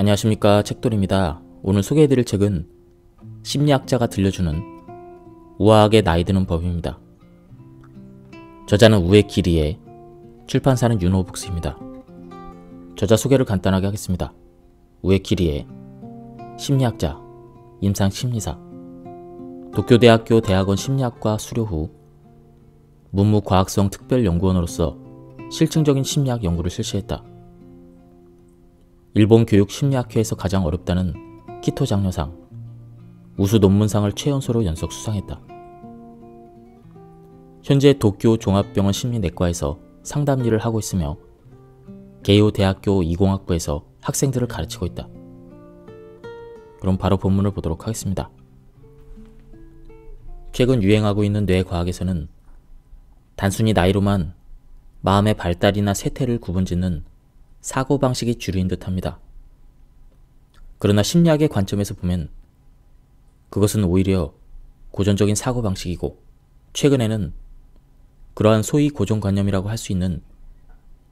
안녕하십니까, 책돌입니다. 오늘 소개해드릴 책은 심리학자가 들려주는 우아하게 나이 드는 법입니다. 저자는 우에키리에, 출판사는 유노북스입니다. 저자 소개를 간단하게 하겠습니다. 우에키리에, 심리학자, 임상심리사, 도쿄대학교 대학원 심리학과 수료 후 문무과학성 특별연구원으로서 실증적인 심리학 연구를 실시했다. 일본 교육심리학회에서 가장 어렵다는 키토 장려상, 우수 논문상을 최연소로 연속 수상했다. 현재 도쿄 종합병원 심리내과에서 상담 일을 하고 있으며 게이오 대학교 이공학부에서 학생들을 가르치고 있다. 그럼 바로 본문을 보도록 하겠습니다. 최근 유행하고 있는 뇌과학에서는 단순히 나이로만 마음의 발달이나 쇠퇴를 구분짓는 사고방식이 주류인 듯합니다. 그러나 심리학의 관점에서 보면 그것은 오히려 고전적인 사고방식이고, 최근에는 그러한 소위 고정관념이라고 할 수 있는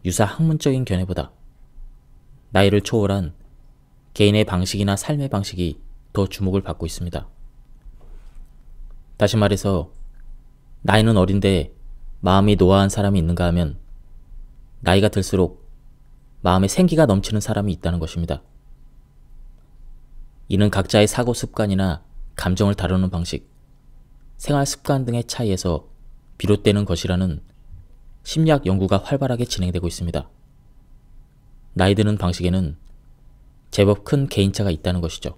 유사 학문적인 견해보다 나이를 초월한 개인의 방식이나 삶의 방식이 더 주목을 받고 있습니다. 다시 말해서 나이는 어린데 마음이 노화한 사람이 있는가 하면 나이가 들수록 마음에 생기가 넘치는 사람이 있다는 것입니다. 이는 각자의 사고 습관이나 감정을 다루는 방식, 생활 습관 등의 차이에서 비롯되는 것이라는 심리학 연구가 활발하게 진행되고 있습니다. 나이 드는 방식에는 제법 큰 개인차가 있다는 것이죠.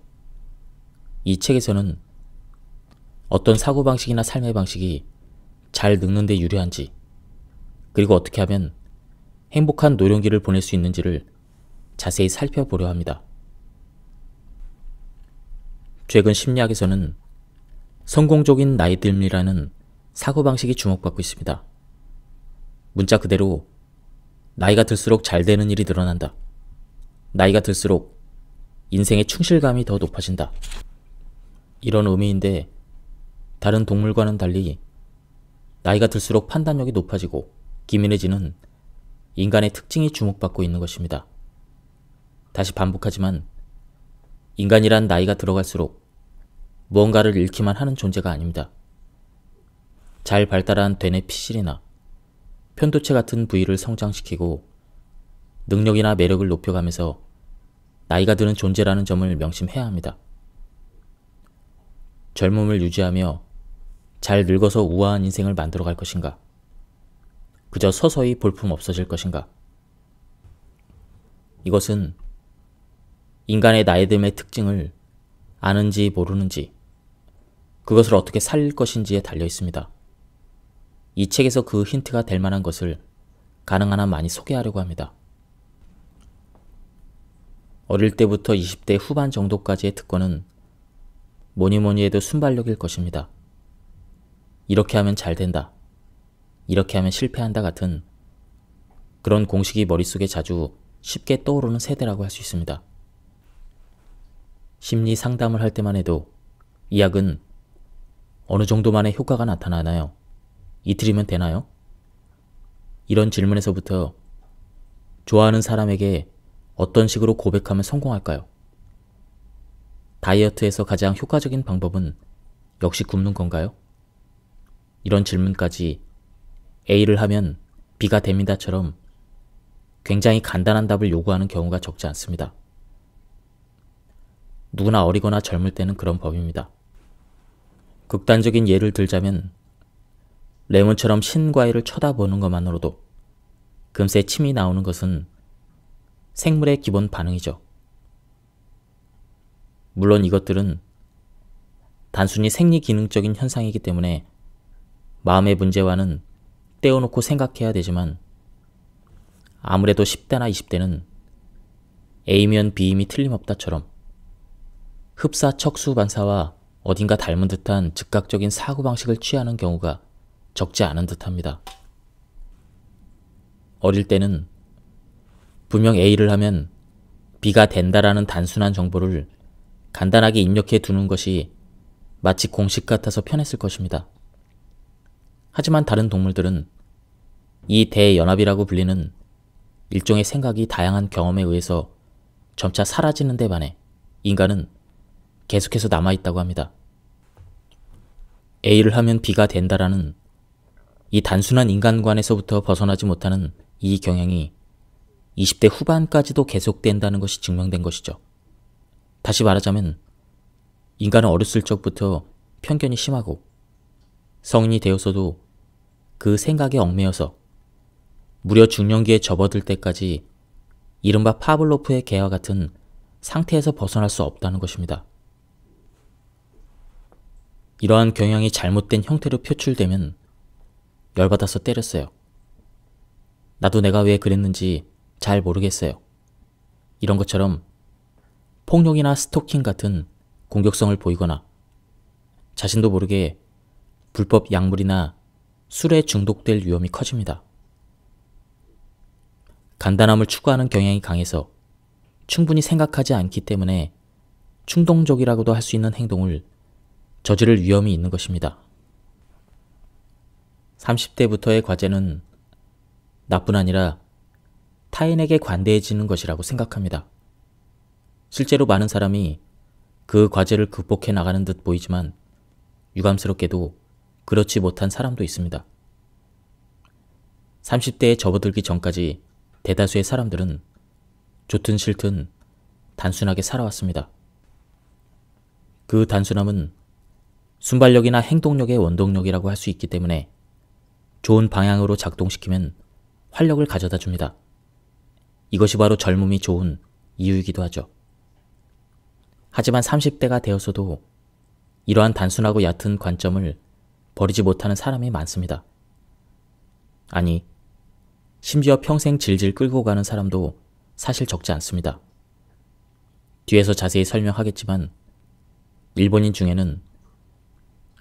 이 책에서는 어떤 사고방식이나 삶의 방식이 잘 늙는 데 유리한지, 그리고 어떻게 하면 행복한 노령기를 보낼 수 있는지를 자세히 살펴보려 합니다. 최근 심리학에서는 성공적인 나이듦이라는 사고방식이 주목받고 있습니다. 문자 그대로 나이가 들수록 잘 되는 일이 늘어난다. 나이가 들수록 인생의 충실감이 더 높아진다. 이런 의미인데, 다른 동물과는 달리 나이가 들수록 판단력이 높아지고 기민해지는 인간의 특징이 주목받고 있는 것입니다. 다시 반복하지만 인간이란 나이가 들어갈수록 무언가를 잃기만 하는 존재가 아닙니다. 잘 발달한 되뇌 피실이나 편도체 같은 부위를 성장시키고 능력이나 매력을 높여가면서 나이가 드는 존재라는 점을 명심해야 합니다. 젊음을 유지하며 잘 늙어서 우아한 인생을 만들어갈 것인가? 그저 서서히 볼품 없어질 것인가? 이것은 인간의 나이듦의 특징을 아는지 모르는지, 그것을 어떻게 살릴 것인지에 달려 있습니다. 이 책에서 그 힌트가 될 만한 것을 가능한 한 많이 소개하려고 합니다. 어릴 때부터 20대 후반 정도까지의 특권은 뭐니뭐니 해도 순발력일 것입니다. 이렇게 하면 잘 된다, 이렇게 하면 실패한다 같은 그런 공식이 머릿속에 자주 쉽게 떠오르는 세대라고 할 수 있습니다. 심리 상담을 할 때만 해도 이 약은 어느 정도만의 효과가 나타나나요? 이틀이면 되나요? 이런 질문에서부터 좋아하는 사람에게 어떤 식으로 고백하면 성공할까요? 다이어트에서 가장 효과적인 방법은 역시 굶는 건가요? 이런 질문까지 A를 하면 B가 됩니다처럼 굉장히 간단한 답을 요구하는 경우가 적지 않습니다. 누구나 어리거나 젊을 때는 그런 법입니다. 극단적인 예를 들자면 레몬처럼 신과일을 쳐다보는 것만으로도 금세 침이 나오는 것은 생물의 기본 반응이죠. 물론 이것들은 단순히 생리기능적인 현상이기 때문에 마음의 문제와는 떼어놓고 생각해야 되지만, 아무래도 10대나 20대는 A면 B임이 틀림없다처럼 흡사척수반사와 어딘가 닮은 듯한 즉각적인 사고방식을 취하는 경우가 적지 않은 듯합니다. 어릴 때는 분명 A를 하면 B가 된다라는 단순한 정보를 간단하게 입력해 두는 것이 마치 공식 같아서 편했을 것입니다. 하지만 다른 동물들은 이 대연합이라고 불리는 일종의 생각이 다양한 경험에 의해서 점차 사라지는 데 반해 인간은 계속해서 남아있다고 합니다. A를 하면 B가 된다라는 이 단순한 인간관에서부터 벗어나지 못하는 이 경향이 20대 후반까지도 계속된다는 것이 증명된 것이죠. 다시 말하자면 인간은 어렸을 적부터 편견이 심하고 성인이 되어서도 그 생각에 얽매여서 무려 중년기에 접어들 때까지 이른바 파블로프의 개와 같은 상태에서 벗어날 수 없다는 것입니다. 이러한 경향이 잘못된 형태로 표출되면 열받아서 때렸어요. 나도 내가 왜 그랬는지 잘 모르겠어요. 이런 것처럼 폭력이나 스토킹 같은 공격성을 보이거나 자신도 모르게 불법 약물이나 술에 중독될 위험이 커집니다. 간단함을 추구하는 경향이 강해서 충분히 생각하지 않기 때문에 충동적이라고도 할 수 있는 행동을 저지를 위험이 있는 것입니다. 30대부터의 과제는 나뿐 아니라 타인에게 관대해지는 것이라고 생각합니다. 실제로 많은 사람이 그 과제를 극복해 나가는 듯 보이지만 유감스럽게도 그렇지 못한 사람도 있습니다. 30대에 접어들기 전까지 대다수의 사람들은 좋든 싫든 단순하게 살아왔습니다. 그 단순함은 순발력이나 행동력의 원동력이라고 할 수 있기 때문에 좋은 방향으로 작동시키면 활력을 가져다 줍니다. 이것이 바로 젊음이 좋은 이유이기도 하죠. 하지만 30대가 되어서도 이러한 단순하고 얕은 관점을 버리지 못하는 사람이 많습니다. 아니, 심지어 평생 질질 끌고 가는 사람도 사실 적지 않습니다. 뒤에서 자세히 설명하겠지만 일본인 중에는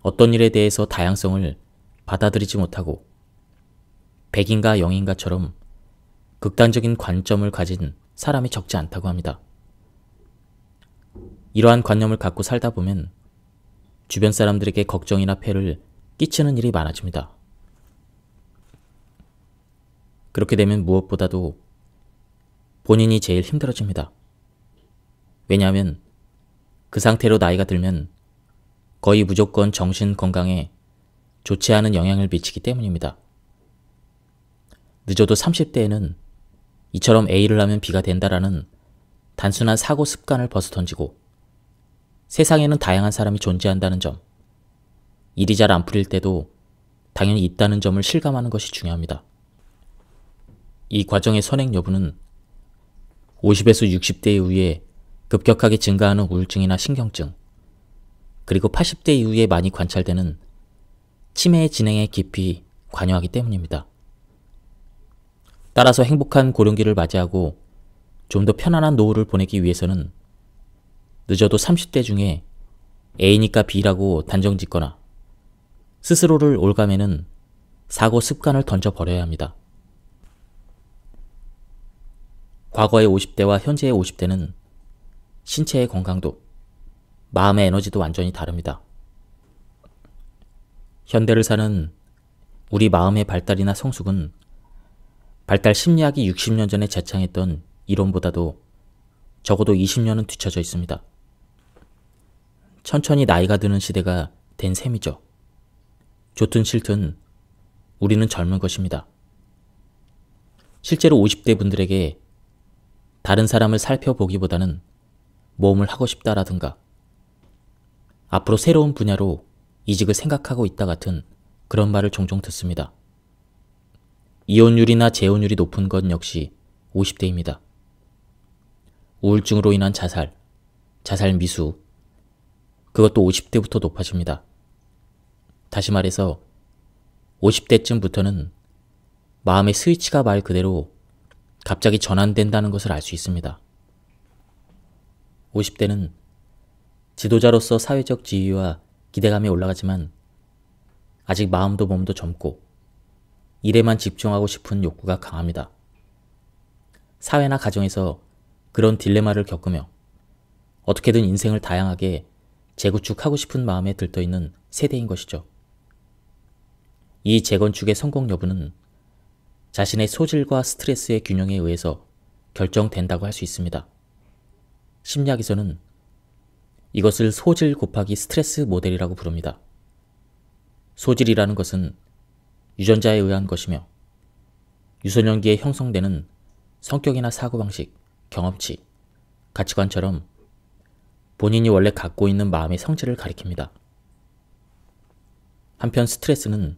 어떤 일에 대해서 다양성을 받아들이지 못하고 백인가 영인가처럼 극단적인 관점을 가진 사람이 적지 않다고 합니다. 이러한 관념을 갖고 살다 보면 주변 사람들에게 걱정이나 폐를 끼치는 일이 많아집니다. 그렇게 되면 무엇보다도 본인이 제일 힘들어집니다. 왜냐하면 그 상태로 나이가 들면 거의 무조건 정신 건강에 좋지 않은 영향을 미치기 때문입니다. 늦어도 30대에는 이처럼 A를 하면 B가 된다라는 단순한 사고 습관을 벗어던지고 세상에는 다양한 사람이 존재한다는 점, 일이 잘 안 풀릴 때도 당연히 있다는 점을 실감하는 것이 중요합니다. 이 과정의 선행 여부는 50에서 60대 이후에 급격하게 증가하는 우울증이나 신경증, 그리고 80대 이후에 많이 관찰되는 치매의 진행에 깊이 관여하기 때문입니다. 따라서 행복한 고령기를 맞이하고 좀 더 편안한 노후를 보내기 위해서는 늦어도 30대 중에 A니까 B라고 단정짓거나 스스로를 올가매는 사고 습관을 던져버려야 합니다. 과거의 50대와 현재의 50대는 신체의 건강도, 마음의 에너지도 완전히 다릅니다. 현대를 사는 우리 마음의 발달이나 성숙은 발달 심리학이 60년 전에 제창했던 이론보다도 적어도 20년은 뒤처져 있습니다. 천천히 나이가 드는 시대가 된 셈이죠. 좋든 싫든 우리는 젊은 것입니다. 실제로 50대 분들에게 다른 사람을 살펴보기보다는 모험을 하고 싶다라든가 앞으로 새로운 분야로 이직을 생각하고 있다 같은 그런 말을 종종 듣습니다. 이혼율이나 재혼율이 높은 건 역시 50대입니다. 우울증으로 인한 자살, 자살 미수, 그것도 50대부터 높아집니다. 다시 말해서 50대쯤부터는 마음의 스위치가 말 그대로 갑자기 전환된다는 것을 알 수 있습니다. 50대는 지도자로서 사회적 지위와 기대감이 올라가지만 아직 마음도 몸도 젊고 일에만 집중하고 싶은 욕구가 강합니다. 사회나 가정에서 그런 딜레마를 겪으며 어떻게든 인생을 다양하게 재구축하고 싶은 마음에 들떠있는 세대인 것이죠. 이 재건축의 성공 여부는 자신의 소질과 스트레스의 균형에 의해서 결정된다고 할 수 있습니다. 심리학에서는 이것을 소질 곱하기 스트레스 모델이라고 부릅니다. 소질이라는 것은 유전자에 의한 것이며 유소년기에 형성되는 성격이나 사고방식, 경험치, 가치관처럼 본인이 원래 갖고 있는 마음의 성질을 가리킵니다. 한편 스트레스는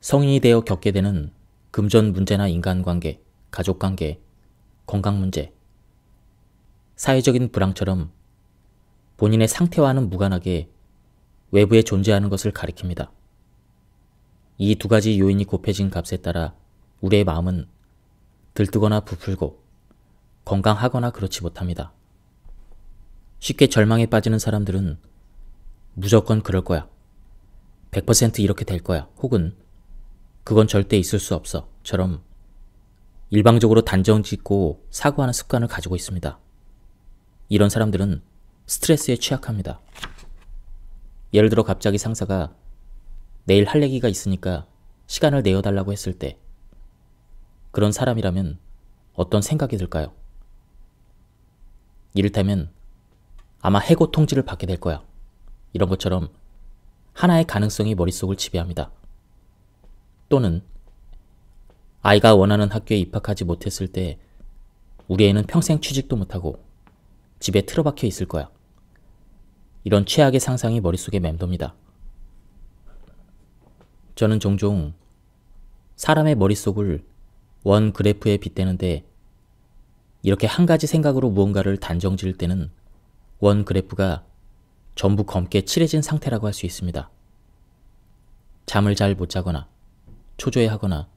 성인이 되어 겪게 되는 금전 문제나 인간관계, 가족관계, 건강문제, 사회적인 불황처럼 본인의 상태와는 무관하게 외부에 존재하는 것을 가리킵니다. 이 두 가지 요인이 곱해진 값에 따라 우리의 마음은 들뜨거나 부풀고 건강하거나 그렇지 못합니다. 쉽게 절망에 빠지는 사람들은 무조건 그럴 거야, 100% 이렇게 될 거야, 혹은 그건 절대 있을 수 없어 처럼 일방적으로 단정짓고 사고하는 습관을 가지고 있습니다. 이런 사람들은 스트레스에 취약합니다. 예를 들어 갑자기 상사가 내일 할 얘기가 있으니까 시간을 내어달라고 했을 때 그런 사람이라면 어떤 생각이 들까요? 이를테면 아마 해고 통지를 받게 될 거야, 이런 것처럼 하나의 가능성이 머릿속을 지배합니다. 또는 아이가 원하는 학교에 입학하지 못했을 때 우리 애는 평생 취직도 못하고 집에 틀어박혀 있을 거야. 이런 최악의 상상이 머릿속에 맴돕니다. 저는 종종 사람의 머릿속을 원 그래프에 빗대는데 이렇게 한 가지 생각으로 무언가를 단정 지을 때는 원 그래프가 전부 검게 칠해진 상태라고 할 수 있습니다. 잠을 잘 못 자거나 초조해하거나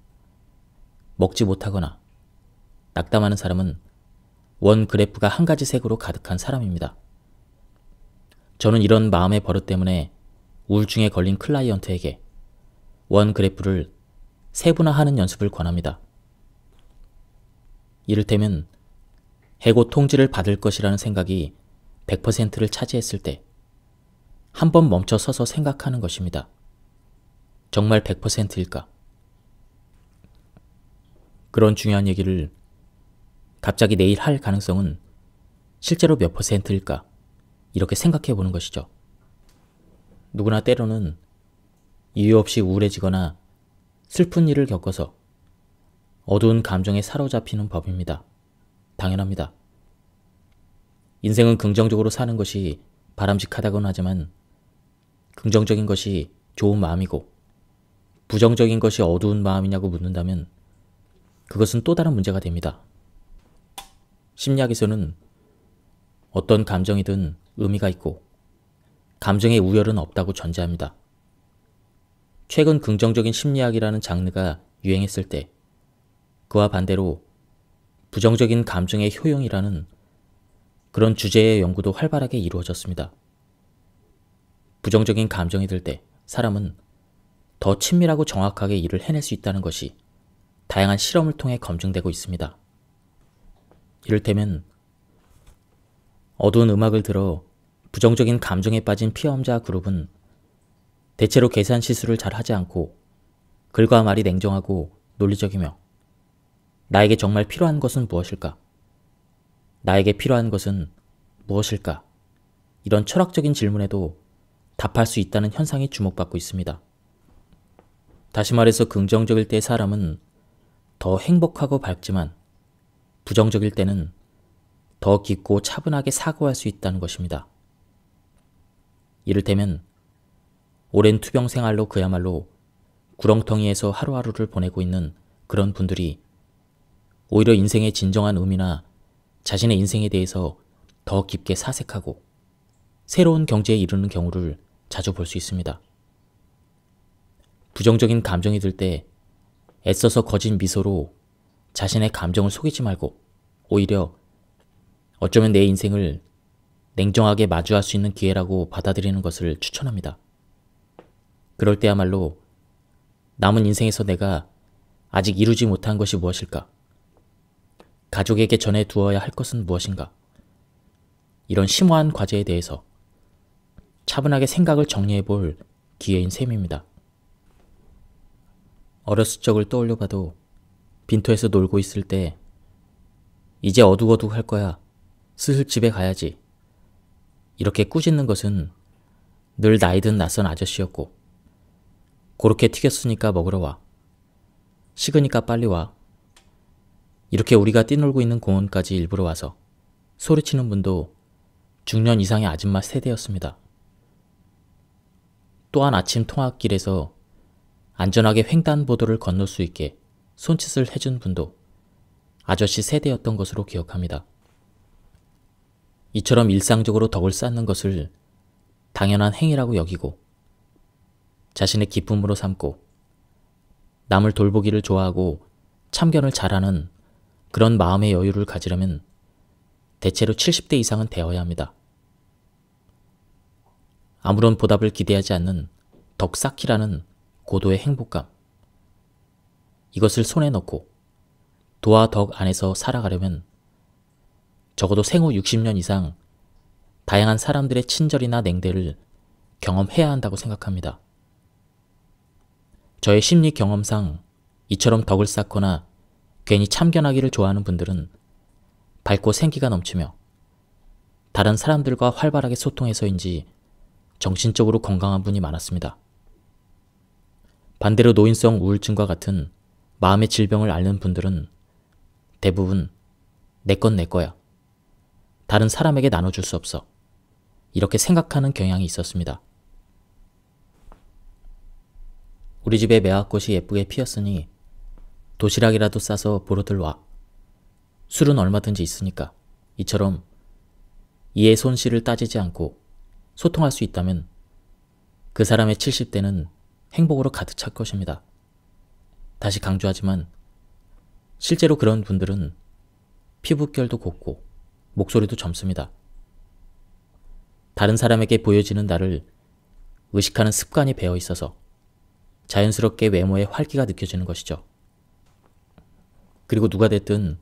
먹지 못하거나 낙담하는 사람은 원 그래프가 한 가지 색으로 가득한 사람입니다. 저는 이런 마음의 버릇 때문에 우울증에 걸린 클라이언트에게 원 그래프를 세분화하는 연습을 권합니다. 이를테면 해고 통지를 받을 것이라는 생각이 100%를 차지했을 때 한 번 멈춰 서서 생각하는 것입니다. 정말 100%일까? 그런 중요한 얘기를 갑자기 내일 할 가능성은 실제로 몇 %일까? 이렇게 생각해 보는 것이죠. 누구나 때로는 이유 없이 우울해지거나 슬픈 일을 겪어서 어두운 감정에 사로잡히는 법입니다. 당연합니다. 인생은 긍정적으로 사는 것이 바람직하다곤 하지만 긍정적인 것이 좋은 마음이고 부정적인 것이 어두운 마음이냐고 묻는다면 그것은 또 다른 문제가 됩니다. 심리학에서는 어떤 감정이든 의미가 있고 감정의 우열은 없다고 전제합니다. 최근 긍정적인 심리학이라는 장르가 유행했을 때 그와 반대로 부정적인 감정의 효용이라는 그런 주제의 연구도 활발하게 이루어졌습니다. 부정적인 감정이 들 때 사람은 더 친밀하고 정확하게 일을 해낼 수 있다는 것이 다양한 실험을 통해 검증되고 있습니다. 이를테면 어두운 음악을 들어 부정적인 감정에 빠진 피험자 그룹은 대체로 계산 실수를 잘 하지 않고 글과 말이 냉정하고 논리적이며 나에게 정말 필요한 것은 무엇일까? 나에게 필요한 것은 무엇일까? 이런 철학적인 질문에도 답할 수 있다는 현상이 주목받고 있습니다. 다시 말해서 긍정적일 때 사람은 더 행복하고 밝지만 부정적일 때는 더 깊고 차분하게 사고할 수 있다는 것입니다. 이를테면 오랜 투병 생활로 그야말로 구렁텅이에서 하루하루를 보내고 있는 그런 분들이 오히려 인생의 진정한 의미나 자신의 인생에 대해서 더 깊게 사색하고 새로운 경지에 이르는 경우를 자주 볼 수 있습니다. 부정적인 감정이 들 때 애써서 거짓 미소로 자신의 감정을 속이지 말고 오히려 어쩌면 내 인생을 냉정하게 마주할 수 있는 기회라고 받아들이는 것을 추천합니다. 그럴 때야말로 남은 인생에서 내가 아직 이루지 못한 것이 무엇일까? 가족에게 전해두어야 할 것은 무엇인가? 이런 심오한 과제에 대해서 차분하게 생각을 정리해 볼 기회인 셈입니다. 어렸을 적을 떠올려봐도 빈터에서 놀고 있을 때 이제 어둑어둑 할 거야, 슬슬 집에 가야지. 이렇게 꾸짖는 것은 늘 나이든 낯선 아저씨였고, 그렇게 튀겼으니까 먹으러 와. 식으니까 빨리 와. 이렇게 우리가 뛰놀고 있는 공원까지 일부러 와서 소리치는 분도 중년 이상의 아줌마 세대였습니다. 또한 아침 통학길에서 안전하게 횡단보도를 건널 수 있게 손짓을 해준 분도 아저씨 세대였던 것으로 기억합니다. 이처럼 일상적으로 덕을 쌓는 것을 당연한 행위라고 여기고 자신의 기쁨으로 삼고 남을 돌보기를 좋아하고 참견을 잘하는 그런 마음의 여유를 가지려면 대체로 70대 이상은 되어야 합니다. 아무런 보답을 기대하지 않는 덕 쌓기라는 고도의 행복감. 이것을 손에 넣고 도와 덕 안에서 살아가려면 적어도 생후 60년 이상 다양한 사람들의 친절이나 냉대를 경험해야 한다고 생각합니다. 저의 심리 경험상 이처럼 덕을 쌓거나 괜히 참견하기를 좋아하는 분들은 밝고 생기가 넘치며 다른 사람들과 활발하게 소통해서인지 정신적으로 건강한 분이 많았습니다. 반대로 노인성 우울증과 같은 마음의 질병을 앓는 분들은 대부분 내 건 내 거야. 다른 사람에게 나눠줄 수 없어. 이렇게 생각하는 경향이 있었습니다. 우리 집에 매화꽃이 예쁘게 피었으니 도시락이라도 싸서 보러들 와. 술은 얼마든지 있으니까. 이처럼 이의 손실을 따지지 않고 소통할 수 있다면 그 사람의 70대는 행복으로 가득 찰 것입니다. 다시 강조하지만 실제로 그런 분들은 피부결도 곱고 목소리도 젊습니다. 다른 사람에게 보여지는 나를 의식하는 습관이 배어 있어서 자연스럽게 외모에 활기가 느껴지는 것이죠. 그리고 누가 됐든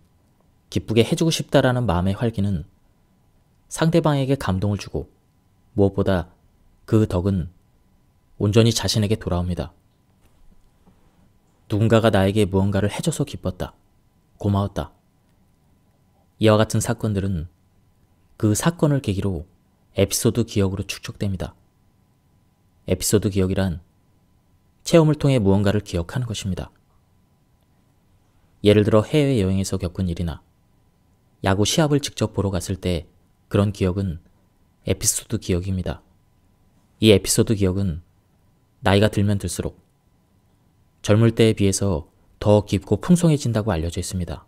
기쁘게 해주고 싶다라는 마음의 활기는 상대방에게 감동을 주고 무엇보다 그 덕은 온전히 자신에게 돌아옵니다. 누군가가 나에게 무언가를 해줘서 기뻤다. 고마웠다. 이와 같은 사건들은 그 사건을 계기로 에피소드 기억으로 축적됩니다. 에피소드 기억이란 체험을 통해 무언가를 기억하는 것입니다. 예를 들어 해외여행에서 겪은 일이나 야구 시합을 직접 보러 갔을 때 그런 기억은 에피소드 기억입니다. 이 에피소드 기억은 나이가 들면 들수록 젊을 때에 비해서 더 깊고 풍성해진다고 알려져 있습니다.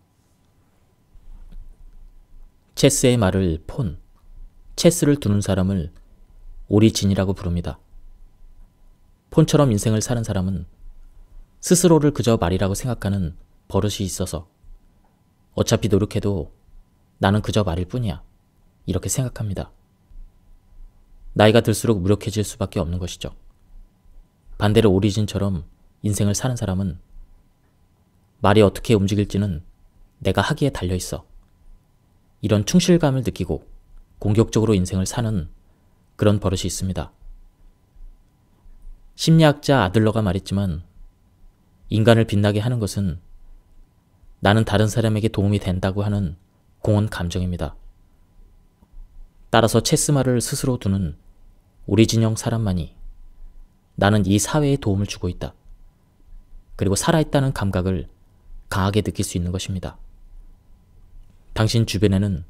체스의 말을 폰, 체스를 두는 사람을 오리진이라고 부릅니다. 폰처럼 인생을 사는 사람은 스스로를 그저 말이라고 생각하는 버릇이 있어서 어차피 노력해도 나는 그저 말일 뿐이야. 이렇게 생각합니다. 나이가 들수록 무력해질 수밖에 없는 것이죠. 반대로 오리진처럼 인생을 사는 사람은 말이 어떻게 움직일지는 내가 하기에 달려있어. 이런 충실감을 느끼고 공격적으로 인생을 사는 그런 버릇이 있습니다. 심리학자 아들러가 말했지만 인간을 빛나게 하는 것은 나는 다른 사람에게 도움이 된다고 하는 공헌 감정입니다. 따라서 체스말을 스스로 두는 오리진형 사람만이 나는 이 사회에 도움을 주고 있다. 그리고 살아있다는 감각을 강하게 느낄 수 있는 것입니다. 당신 주변에는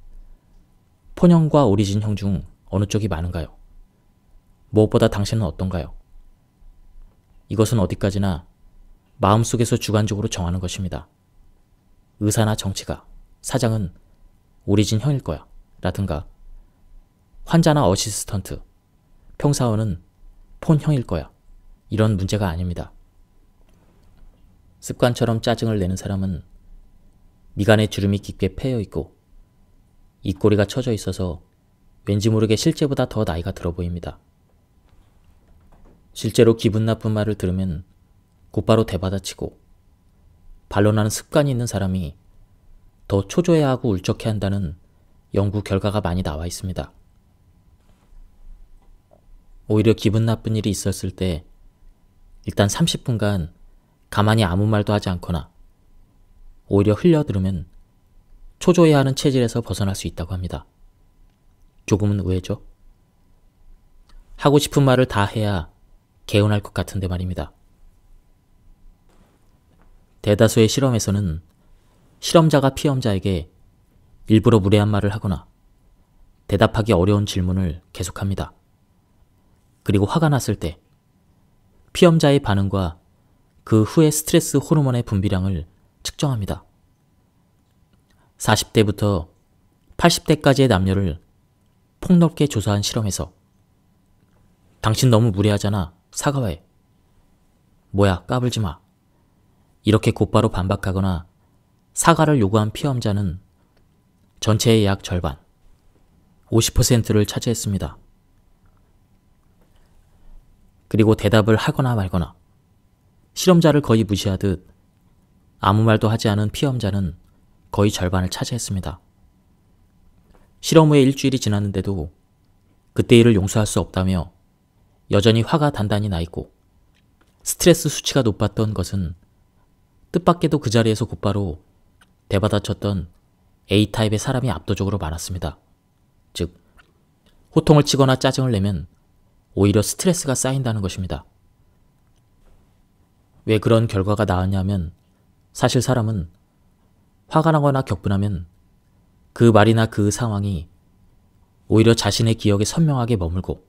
폰형과 오리진형 중 어느 쪽이 많은가요? 무엇보다 당신은 어떤가요? 이것은 어디까지나 마음속에서 주관적으로 정하는 것입니다. 의사나 정치가, 사장은 오리진형일 거야 라든가 환자나 어시스턴트, 평사원은 폰형일 거야. 이런 문제가 아닙니다. 습관처럼 짜증을 내는 사람은 미간에 주름이 깊게 패여 있고 입꼬리가 처져 있어서 왠지 모르게 실제보다 더 나이가 들어 보입니다. 실제로 기분 나쁜 말을 들으면 곧바로 대받아치고 반론하는 습관이 있는 사람이 더 초조해하고 울적해 한다는 연구 결과가 많이 나와 있습니다. 오히려 기분 나쁜 일이 있었을 때 일단 30분간 가만히 아무 말도 하지 않거나 오히려 흘려들으면 초조해하는 체질에서 벗어날 수 있다고 합니다. 조금은 의외죠. 하고 싶은 말을 다 해야 개운할 것 같은데 말입니다. 대다수의 실험에서는 실험자가 피험자에게 일부러 무례한 말을 하거나 대답하기 어려운 질문을 계속합니다. 그리고 화가 났을 때 피험자의 반응과 그 후의 스트레스 호르몬의 분비량을 측정합니다. 40대부터 80대까지의 남녀를 폭넓게 조사한 실험에서 당신 너무 무례하잖아. 사과해. 뭐야, 까불지 마. 이렇게 곧바로 반박하거나 사과를 요구한 피험자는 전체의 약 절반, 50%를 차지했습니다. 그리고 대답을 하거나 말거나 실험자를 거의 무시하듯 아무 말도 하지 않은 피험자는 거의 절반을 차지했습니다. 실험 후에 일주일이 지났는데도 그때 일을 용서할 수 없다며 여전히 화가 단단히 나 있고 스트레스 수치가 높았던 것은 뜻밖에도 그 자리에서 곧바로 대받아쳤던 A타입의 사람이 압도적으로 많았습니다. 즉, 호통을 치거나 짜증을 내면 오히려 스트레스가 쌓인다는 것입니다. 왜 그런 결과가 나왔냐면 사실 사람은 화가 나거나 격분하면 그 말이나 그 상황이 오히려 자신의 기억에 선명하게 머물고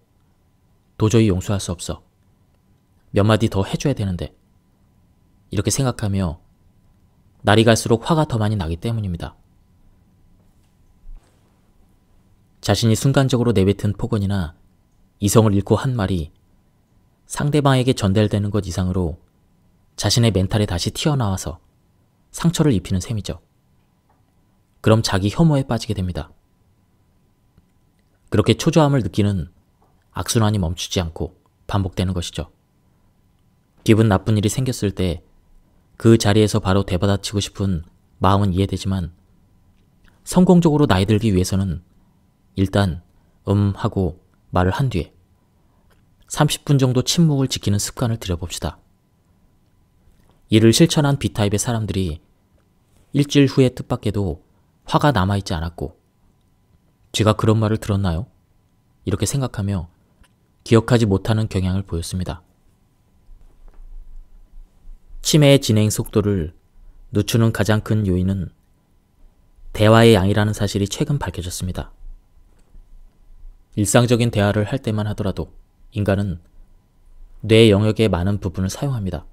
도저히 용서할 수 없어. 몇 마디 더 해줘야 되는데 이렇게 생각하며 날이 갈수록 화가 더 많이 나기 때문입니다. 자신이 순간적으로 내뱉은 폭언이나 이성을 잃고 한 말이 상대방에게 전달되는 것 이상으로 자신의 멘탈에 다시 튀어나와서 상처를 입히는 셈이죠. 그럼 자기 혐오에 빠지게 됩니다. 그렇게 초조함을 느끼는 악순환이 멈추지 않고 반복되는 것이죠. 기분 나쁜 일이 생겼을 때 그 자리에서 바로 대받아치고 싶은 마음은 이해되지만 성공적으로 나이 들기 위해서는 일단 하고 말을 한 뒤에 30분 정도 침묵을 지키는 습관을 들여봅시다. 이를 실천한 B타입의 사람들이 일주일 후의 뜻밖에도 화가 남아있지 않았고 제가 그런 말을 들었나요? 이렇게 생각하며 기억하지 못하는 경향을 보였습니다. 치매의 진행 속도를 늦추는 가장 큰 요인은 대화의 양이라는 사실이 최근 밝혀졌습니다. 일상적인 대화를 할 때만 하더라도 인간은 뇌 영역의 많은 부분을 사용합니다.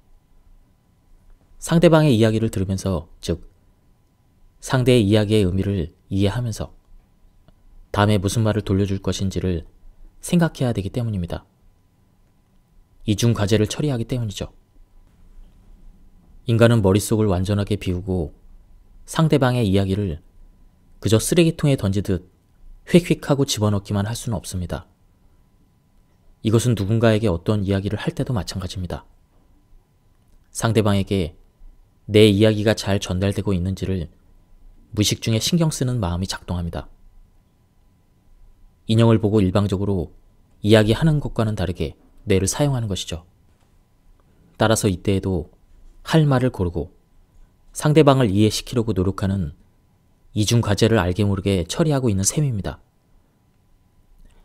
상대방의 이야기를 들으면서, 즉 상대의 이야기의 의미를 이해하면서 다음에 무슨 말을 돌려줄 것인지를 생각해야 되기 때문입니다. 이중 과제를 처리하기 때문이죠. 인간은 머릿속을 완전하게 비우고 상대방의 이야기를 그저 쓰레기통에 던지듯 휙휙하고 집어넣기만 할 수는 없습니다. 이것은 누군가에게 어떤 이야기를 할 때도 마찬가지입니다. 상대방에게 내 이야기가 잘 전달되고 있는지를 무의식 중에 신경 쓰는 마음이 작동합니다. 인형을 보고 일방적으로 이야기하는 것과는 다르게 뇌를 사용하는 것이죠. 따라서 이때에도 할 말을 고르고 상대방을 이해시키려고 노력하는 이중 과제를 알게 모르게 처리하고 있는 셈입니다.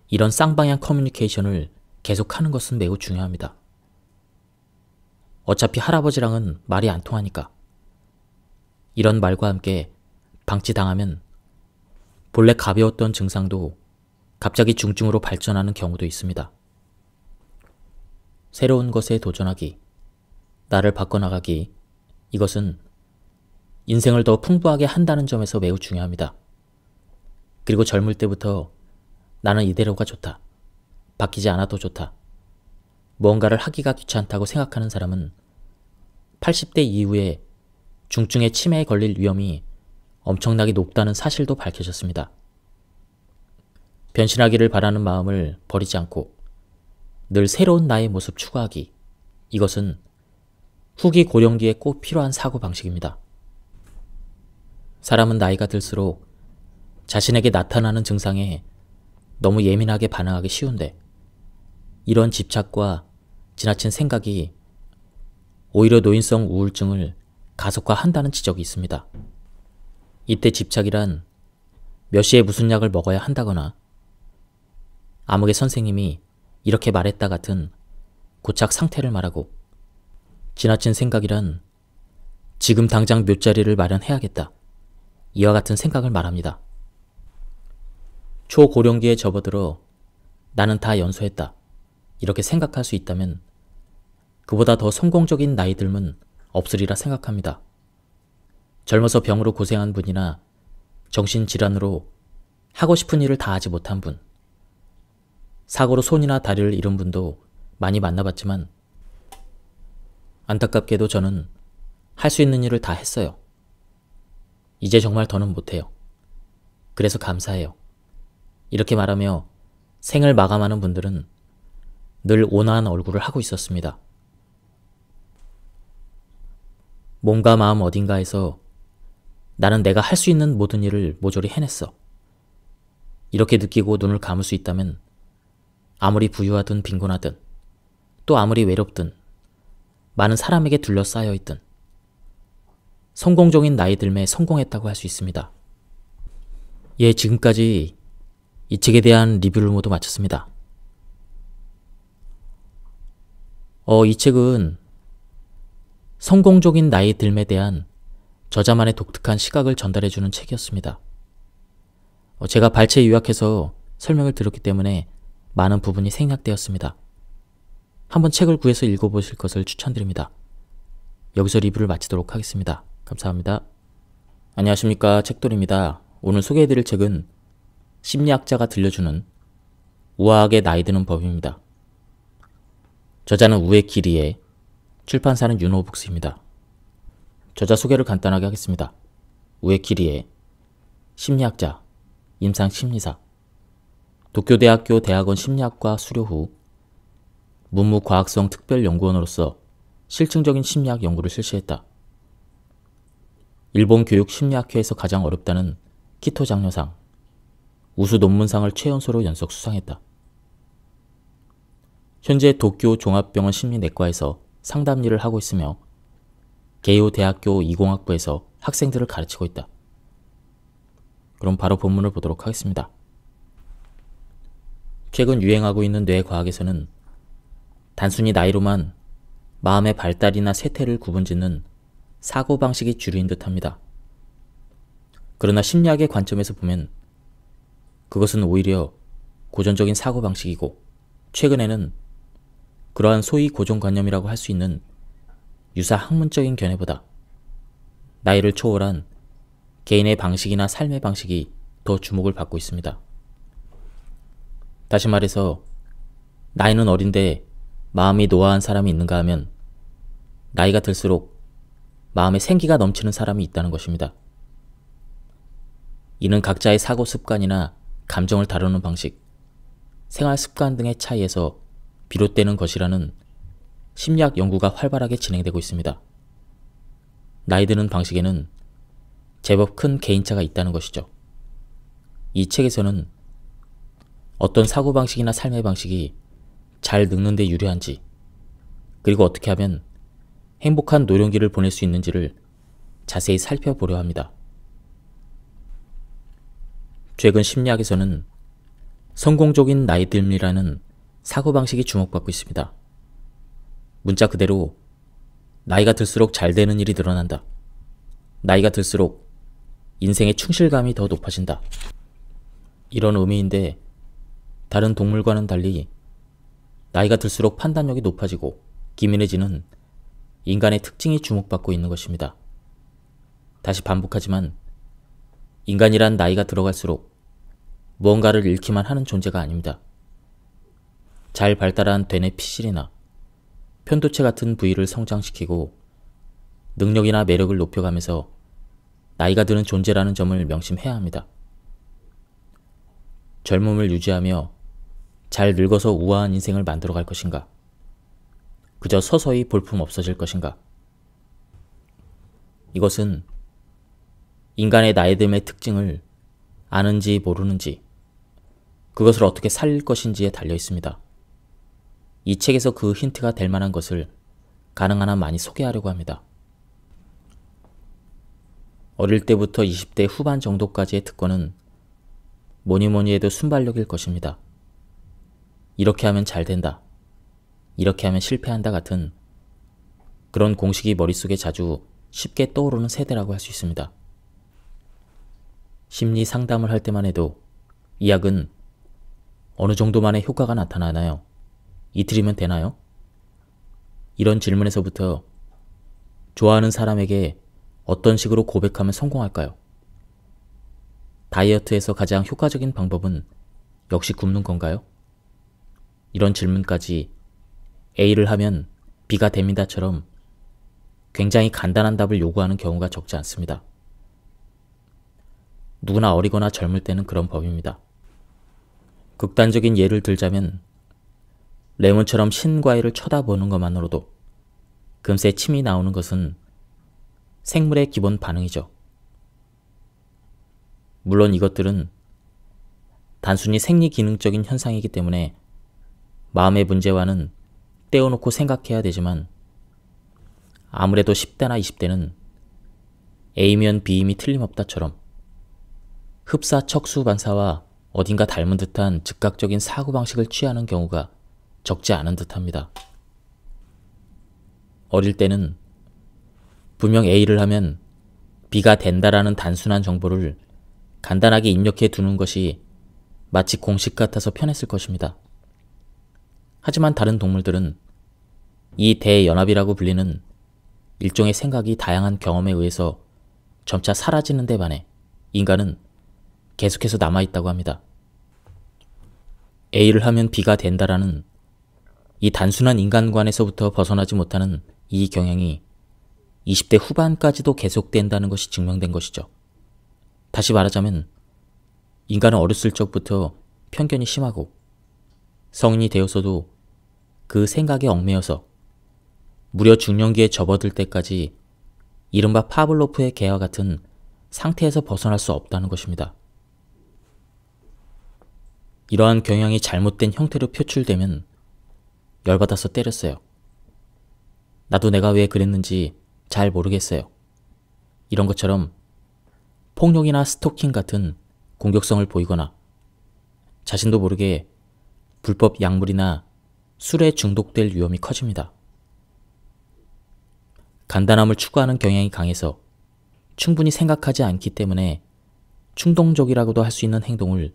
이런 쌍방향 커뮤니케이션을 계속하는 것은 매우 중요합니다. 어차피 할아버지랑은 말이 안 통하니까. 이런 말과 함께 방치당하면 본래 가벼웠던 증상도 갑자기 중증으로 발전하는 경우도 있습니다. 새로운 것에 도전하기, 나를 바꿔나가기, 이것은 인생을 더 풍부하게 한다는 점에서 매우 중요합니다. 그리고 젊을 때부터 나는 이대로가 좋다, 바뀌지 않아도 좋다, 무언가를 하기가 귀찮다고 생각하는 사람은 80대 이후에 중증의 치매에 걸릴 위험이 엄청나게 높다는 사실도 밝혀졌습니다. 변신하기를 바라는 마음을 버리지 않고 늘 새로운 나의 모습 추구하기, 이것은 후기 고령기에 꼭 필요한 사고방식입니다. 사람은 나이가 들수록 자신에게 나타나는 증상에 너무 예민하게 반응하기 쉬운데 이런 집착과 지나친 생각이 오히려 노인성 우울증을 가속화한다는 지적이 있습니다. 이때 집착이란 몇 시에 무슨 약을 먹어야 한다거나 암흑의 선생님이 이렇게 말했다 같은 고착 상태를 말하고, 지나친 생각이란 지금 당장 묫자리를 마련해야겠다, 이와 같은 생각을 말합니다. 초고령기에 접어들어 나는 다 연소했다, 이렇게 생각할 수 있다면 그보다 더 성공적인 나이 듦은 없으리라 생각합니다. 젊어서 병으로 고생한 분이나 정신질환으로 하고 싶은 일을 다 하지 못한 분, 사고로 손이나 다리를 잃은 분도 많이 만나봤지만 안타깝게도 저는 할 수 있는 일을 다 했어요. 이제 정말 더는 못해요. 그래서 감사해요. 이렇게 말하며 생을 마감하는 분들은 늘 온화한 얼굴을 하고 있었습니다. 몸과 마음 어딘가에서 나는 내가 할 수 있는 모든 일을 모조리 해냈어, 이렇게 느끼고 눈을 감을 수 있다면 아무리 부유하든 빈곤하든 또 아무리 외롭든 많은 사람에게 둘러싸여 있든 성공적인 나이 듦에 성공했다고 할 수 있습니다. 예, 지금까지 이 책에 대한 리뷰를 모두 마쳤습니다. 이 책은 성공적인 나이 듦에 대한 저자만의 독특한 시각을 전달해주는 책이었습니다. 제가 발췌 요약해서 설명을 드렸기 때문에 많은 부분이 생략되었습니다. 한번 책을 구해서 읽어보실 것을 추천드립니다. 여기서 리뷰를 마치도록 하겠습니다. 감사합니다. 안녕하십니까, 책돌입니다. 오늘 소개해드릴 책은 심리학자가 들려주는 우아하게 나이 드는 법입니다. 저자는 우에키리에, 출판사는 유노북스입니다. 저자 소개를 간단하게 하겠습니다. 우에키리에, 심리학자, 임상심리사, 도쿄대학교 대학원 심리학과 수료 후 문무과학성 특별연구원으로서 실증적인 심리학 연구를 실시했다. 일본 교육심리학회에서 가장 어렵다는 키토 장려상, 우수 논문상을 최연소로 연속 수상했다. 현재 도쿄 종합병원 심리내과에서 상담 일을 하고 있으며 게이오 대학교 이공학부에서 학생들을 가르치고 있다. 그럼 바로 본문을 보도록 하겠습니다. 최근 유행하고 있는 뇌과학에서는 단순히 나이로만 마음의 발달이나 쇠퇴를 구분짓는 사고방식이 주류인 듯합니다. 그러나 심리학의 관점에서 보면 그것은 오히려 고전적인 사고방식이고, 최근에는 그러한 소위 고정관념이라고 할 수 있는 유사 학문적인 견해보다 나이를 초월한 개인의 방식이나 삶의 방식이 더 주목을 받고 있습니다. 다시 말해서 나이는 어린데 마음이 노화한 사람이 있는가 하면 나이가 들수록 마음에 생기가 넘치는 사람이 있다는 것입니다. 이는 각자의 사고 습관이나 감정을 다루는 방식, 생활 습관 등의 차이에서 비롯되는 것이라는 심리학 연구가 활발하게 진행되고 있습니다. 나이 드는 방식에는 제법 큰 개인차가 있다는 것이죠. 이 책에서는 어떤 사고방식이나 삶의 방식이 잘 늙는 데 유리한지, 그리고 어떻게 하면 행복한 노령기를 보낼 수 있는지를 자세히 살펴보려 합니다. 최근 심리학에서는 성공적인 나이 듦이라는 사고방식이 주목받고 있습니다. 문자 그대로 나이가 들수록 잘 되는 일이 늘어난다, 나이가 들수록 인생의 충실감이 더 높아진다, 이런 의미인데, 다른 동물과는 달리 나이가 들수록 판단력이 높아지고 기민해지는 인간의 특징이 주목받고 있는 것입니다. 다시 반복하지만 인간이란 나이가 들어갈수록 무언가를 잃기만 하는 존재가 아닙니다. 잘 발달한 되뇌 피실이나 편도체 같은 부위를 성장시키고 능력이나 매력을 높여가면서 나이가 드는 존재라는 점을 명심해야 합니다. 젊음을 유지하며 잘 늙어서 우아한 인생을 만들어갈 것인가? 그저 서서히 볼품 없어질 것인가? 이것은 인간의 나이 듦의 특징을 아는지 모르는지, 그것을 어떻게 살릴 것인지에 달려 있습니다. 이 책에서 그 힌트가 될 만한 것을 가능한 한 많이 소개하려고 합니다. 어릴 때부터 20대 후반 정도까지의 특권은 뭐니뭐니 해도 순발력일 것입니다. 이렇게 하면 잘 된다, 이렇게 하면 실패한다 같은 그런 공식이 머릿속에 자주 쉽게 떠오르는 세대라고 할 수 있습니다. 심리 상담을 할 때만 해도 이 약은 어느 정도만의 효과가 나타나나요? 이틀이면 되나요? 이런 질문에서부터 좋아하는 사람에게 어떤 식으로 고백하면 성공할까요? 다이어트에서 가장 효과적인 방법은 역시 굶는 건가요? 이런 질문까지 A를 하면 B가 됩니다처럼 굉장히 간단한 답을 요구하는 경우가 적지 않습니다. 누구나 어리거나 젊을 때는 그런 법입니다. 극단적인 예를 들자면 레몬처럼 신과일을 쳐다보는 것만으로도 금세 침이 나오는 것은 생물의 기본 반응이죠. 물론 이것들은 단순히 생리기능적인 현상이기 때문에 마음의 문제와는 떼어놓고 생각해야 되지만 아무래도 10대나 20대는 A면 B임이 틀림없다처럼 흡사척수반사와 어딘가 닮은 듯한 즉각적인 사고방식을 취하는 경우가 적지 않은 듯합니다. 어릴 때는 분명 A를 하면 B가 된다라는 단순한 정보를 간단하게 입력해 두는 것이 마치 공식 같아서 편했을 것입니다. 하지만 다른 동물들은 이 대연합이라고 불리는 일종의 생각이 다양한 경험에 의해서 점차 사라지는 데 반해 인간은 계속해서 남아있다고 합니다. A를 하면 B가 된다라는 이 단순한 인간관에서부터 벗어나지 못하는 이 경향이 20대 후반까지도 계속된다는 것이 증명된 것이죠. 다시 말하자면 인간은 어렸을 적부터 편견이 심하고 성인이 되어서도 그 생각에 얽매여서 무려 중년기에 접어들 때까지 이른바 파블로프의 개와 같은 상태에서 벗어날 수 없다는 것입니다. 이러한 경향이 잘못된 형태로 표출되면 열받아서 때렸어요. 나도 내가 왜 그랬는지 잘 모르겠어요. 이런 것처럼 폭력이나 스토킹 같은 공격성을 보이거나 자신도 모르게 불법 약물이나 술에 중독될 위험이 커집니다. 간단함을 추구하는 경향이 강해서 충분히 생각하지 않기 때문에 충동적이라고도 할 수 있는 행동을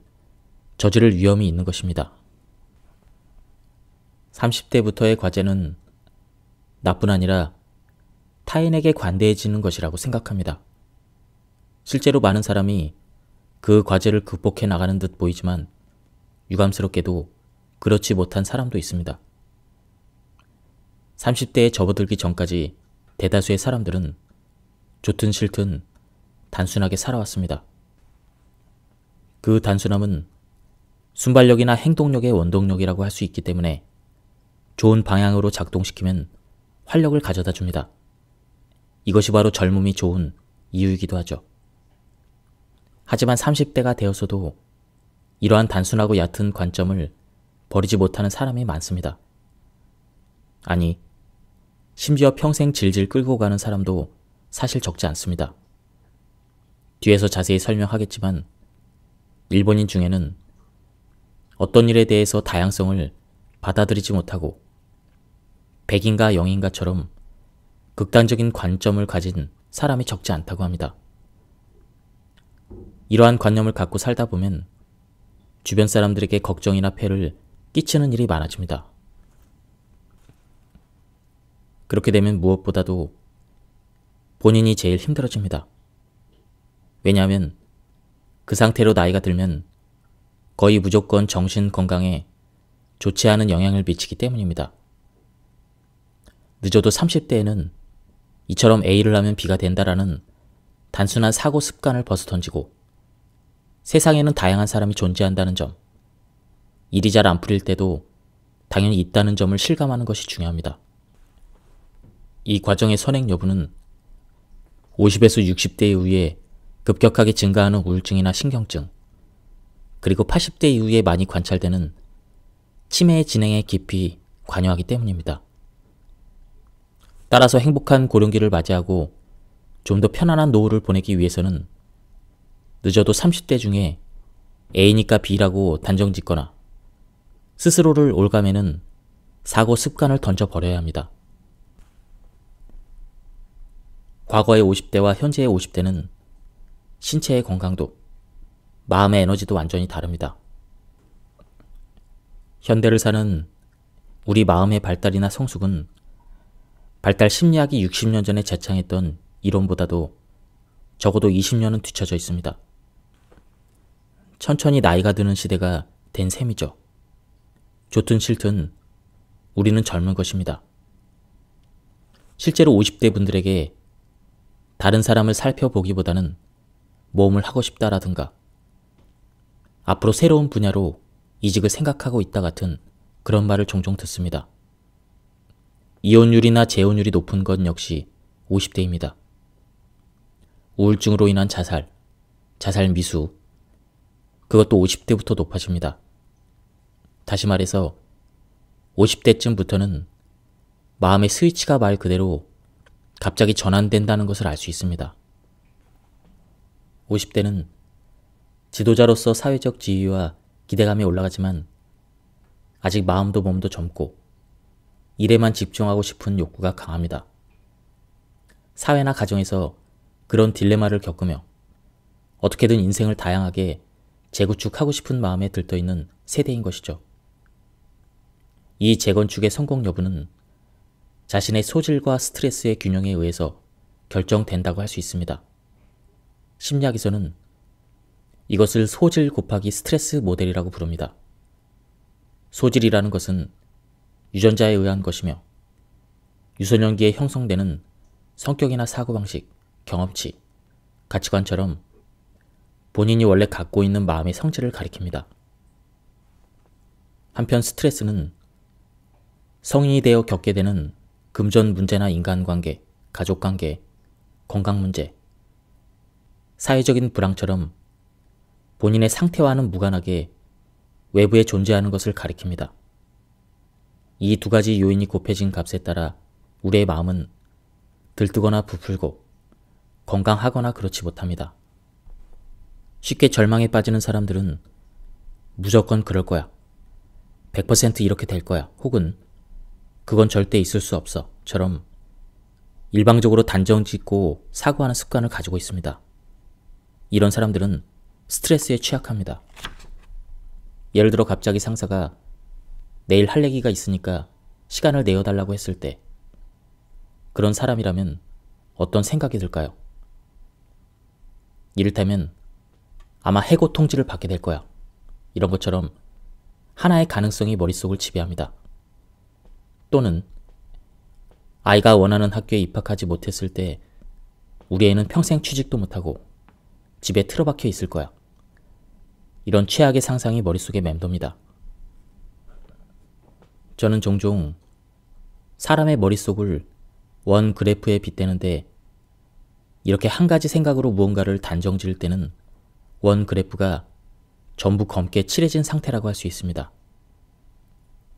저지를 위험이 있는 것입니다. 30대부터의 과제는 나뿐 아니라 타인에게 관대해지는 것이라고 생각합니다. 실제로 많은 사람이 그 과제를 극복해 나가는 듯 보이지만 유감스럽게도 그렇지 못한 사람도 있습니다. 30대에 접어들기 전까지 대다수의 사람들은 좋든 싫든 단순하게 살아왔습니다. 그 단순함은 순발력이나 행동력의 원동력이라고 할 수 있기 때문에 좋은 방향으로 작동시키면 활력을 가져다 줍니다. 이것이 바로 젊음이 좋은 이유이기도 하죠. 하지만 30대가 되어서도 이러한 단순하고 얕은 관점을 버리지 못하는 사람이 많습니다. 아니, 심지어 평생 질질 끌고 가는 사람도 사실 적지 않습니다. 뒤에서 자세히 설명하겠지만 일본인 중에는 어떤 일에 대해서 다양성을 받아들이지 못하고 백인가 영인가처럼 극단적인 관점을 가진 사람이 적지 않다고 합니다. 이러한 관념을 갖고 살다 보면 주변 사람들에게 걱정이나 폐를 끼치는 일이 많아집니다. 그렇게 되면 무엇보다도 본인이 제일 힘들어집니다. 왜냐하면 그 상태로 나이가 들면 거의 무조건 정신 건강에 좋지 않은 영향을 미치기 때문입니다. 늦어도 30대에는 이처럼 A를 하면 B가 된다라는 단순한 사고 습관을 벗어던지고 세상에는 다양한 사람이 존재한다는 점, 일이 잘 안 풀릴 때도 당연히 있다는 점을 실감하는 것이 중요합니다. 이 과정의 선행 여부는 50에서 60대 이후에 급격하게 증가하는 우울증이나 신경증, 그리고 80대 이후에 많이 관찰되는 치매의 진행에 깊이 관여하기 때문입니다. 따라서 행복한 고령기를 맞이하고 좀 더 편안한 노후를 보내기 위해서는 늦어도 30대 중에 A니까 B라고 단정짓거나 스스로를 올가매는 사고 습관을 던져버려야 합니다. 과거의 50대와 현재의 50대는 신체의 건강도, 마음의 에너지도 완전히 다릅니다. 현대를 사는 우리 마음의 발달이나 성숙은 발달 심리학이 60년 전에 제창했던 이론보다도 적어도 20년은 뒤처져 있습니다. 천천히 나이가 드는 시대가 된 셈이죠. 좋든 싫든 우리는 젊은 것입니다. 실제로 50대 분들에게 다른 사람을 살펴보기보다는 모험을 하고 싶다라든가 앞으로 새로운 분야로 이직을 생각하고 있다 같은 그런 말을 종종 듣습니다. 이혼율이나 재혼율이 높은 건 역시 50대입니다. 우울증으로 인한 자살, 자살 미수, 그것도 50대부터 높아집니다. 다시 말해서 50대쯤부터는 마음의 스위치가 말 그대로 갑자기 전환된다는 것을 알 수 있습니다. 50대는 지도자로서 사회적 지위와 기대감이 올라가지만 아직 마음도 몸도 젊고 일에만 집중하고 싶은 욕구가 강합니다. 사회나 가정에서 그런 딜레마를 겪으며 어떻게든 인생을 다양하게 재구축하고 싶은 마음에 들떠있는 세대인 것이죠. 이 재건축의 성공 여부는 자신의 소질과 스트레스의 균형에 의해서 결정된다고 할 수 있습니다. 심리학에서는 이것을 소질 곱하기 스트레스 모델이라고 부릅니다. 소질이라는 것은 유전자에 의한 것이며 유소년기에 형성되는 성격이나 사고방식, 경험치, 가치관처럼 본인이 원래 갖고 있는 마음의 성질을 가리킵니다. 한편 스트레스는 성인이 되어 겪게 되는 금전 문제나 인간관계, 가족관계, 건강문제, 사회적인 불황처럼 본인의 상태와는 무관하게 외부에 존재하는 것을 가리킵니다. 이 두 가지 요인이 곱해진 값에 따라 우리의 마음은 들뜨거나 부풀고 건강하거나 그렇지 못합니다. 쉽게 절망에 빠지는 사람들은 무조건 그럴 거야, 100% 이렇게 될 거야, 혹은 그건 절대 있을 수 없어 처럼 일방적으로 단정짓고 사고하는 습관을 가지고 있습니다. 이런 사람들은 스트레스에 취약합니다. 예를 들어 갑자기 상사가 내일 할 얘기가 있으니까 시간을 내어달라고 했을 때 그런 사람이라면 어떤 생각이 들까요? 이를테면 아마 해고 통지를 받게 될 거야, 이런 것처럼 하나의 가능성이 머릿속을 지배합니다. 또는 아이가 원하는 학교에 입학하지 못했을 때 우리 애는 평생 취직도 못하고 집에 틀어박혀 있을 거야. 이런 최악의 상상이 머릿속에 맴돕니다. 저는 종종 사람의 머릿속을 원 그래프에 빗대는데 이렇게 한 가지 생각으로 무언가를 단정 지을 때는 원 그래프가 전부 검게 칠해진 상태라고 할 수 있습니다.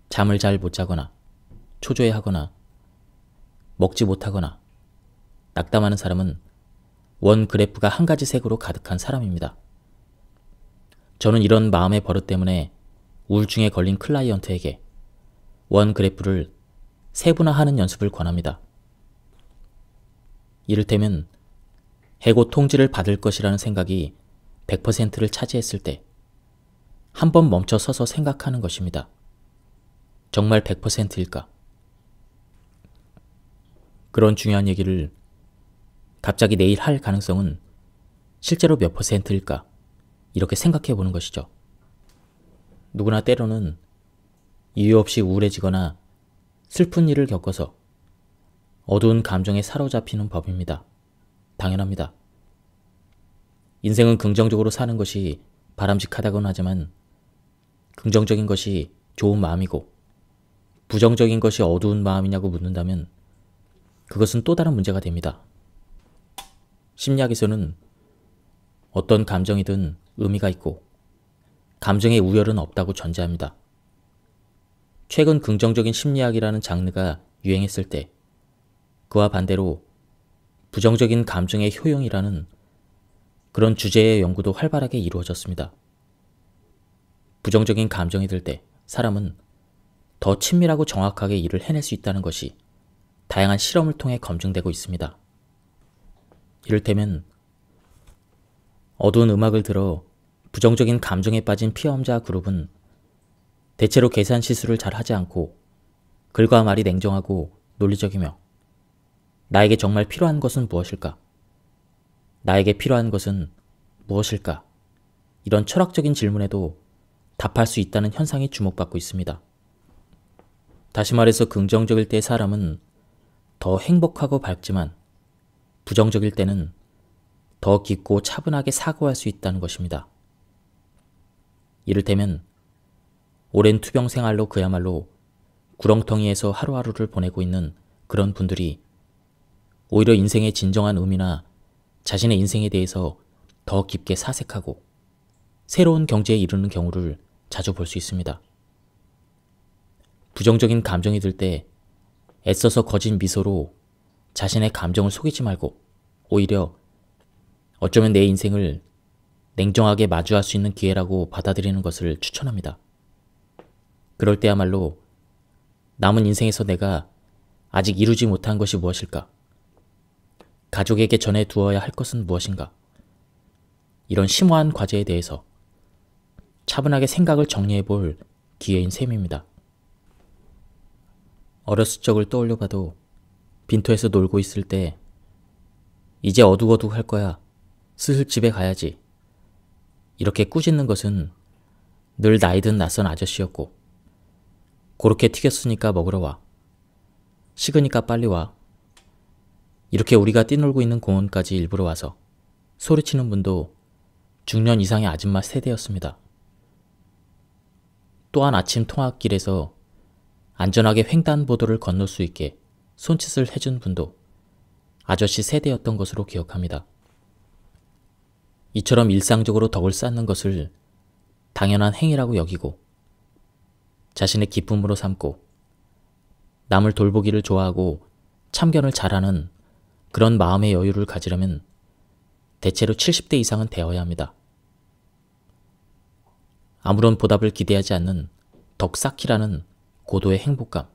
잠을 잘 못 자거나 초조해하거나 먹지 못하거나 낙담하는 사람은 원 그래프가 한 가지 색으로 가득한 사람입니다. 저는 이런 마음의 버릇 때문에 우울증에 걸린 클라이언트에게 원 그래프를 세분화하는 연습을 권합니다. 이를테면 해고 통지를 받을 것이라는 생각이 100%를 차지했을 때 한 번 멈춰 서서 생각하는 것입니다. 정말 100%일까? 그런 중요한 얘기를 갑자기 내일 할 가능성은 실제로 몇 %일까? 이렇게 생각해 보는 것이죠. 누구나 때로는 이유 없이 우울해지거나 슬픈 일을 겪어서 어두운 감정에 사로잡히는 법입니다. 당연합니다. 인생은 긍정적으로 사는 것이 바람직하다곤 하지만 긍정적인 것이 좋은 마음이고 부정적인 것이 어두운 마음이냐고 묻는다면 그것은 또 다른 문제가 됩니다. 심리학에서는 어떤 감정이든 의미가 있고 감정의 우열은 없다고 전제합니다. 최근 긍정적인 심리학이라는 장르가 유행했을 때 그와 반대로 부정적인 감정의 효용이라는 그런 주제의 연구도 활발하게 이루어졌습니다. 부정적인 감정이 들 때 사람은 더 친밀하고 정확하게 일을 해낼 수 있다는 것이 다양한 실험을 통해 검증되고 있습니다. 이를테면 어두운 음악을 들어 부정적인 감정에 빠진 피험자 그룹은 대체로 계산 실수를 잘 하지 않고 글과 말이 냉정하고 논리적이며 나에게 정말 필요한 것은 무엇일까? 나에게 필요한 것은 무엇일까? 이런 철학적인 질문에도 답할 수 있다는 현상이 주목받고 있습니다. 다시 말해서 긍정적일 때 사람은 더 행복하고 밝지만 부정적일 때는 더 깊고 차분하게 사고할 수 있다는 것입니다. 이를테면 오랜 투병 생활로 그야말로 구렁텅이에서 하루하루를 보내고 있는 그런 분들이 오히려 인생의 진정한 의미나 자신의 인생에 대해서 더 깊게 사색하고 새로운 경지에 이르는 경우를 자주 볼 수 있습니다. 부정적인 감정이 들 때 애써서 거짓 미소로 자신의 감정을 속이지 말고 오히려 어쩌면 내 인생을 냉정하게 마주할 수 있는 기회라고 받아들이는 것을 추천합니다. 그럴 때야말로 남은 인생에서 내가 아직 이루지 못한 것이 무엇일까? 가족에게 전해두어야 할 것은 무엇인가? 이런 심오한 과제에 대해서 차분하게 생각을 정리해 볼 기회인 셈입니다. 어렸을 적을 떠올려봐도 빈터에서 놀고 있을 때 이제 어둑어둑 할 거야. 슬슬 집에 가야지. 이렇게 꾸짖는 것은 늘 나이 든 낯선 아저씨였고 고렇게 튀겼으니까 먹으러 와. 식으니까 빨리 와. 이렇게 우리가 뛰놀고 있는 공원까지 일부러 와서 소리치는 분도 중년 이상의 아줌마 세대였습니다. 또한 아침 통학길에서 안전하게 횡단보도를 건널 수 있게 손짓을 해준 분도 아저씨 세대였던 것으로 기억합니다. 이처럼 일상적으로 덕을 쌓는 것을 당연한 행위라고 여기고 자신의 기쁨으로 삼고 남을 돌보기를 좋아하고 참견을 잘하는 그런 마음의 여유를 가지려면 대체로 70대 이상은 되어야 합니다. 아무런 보답을 기대하지 않는 덕 쌓기라는 고도의 행복감.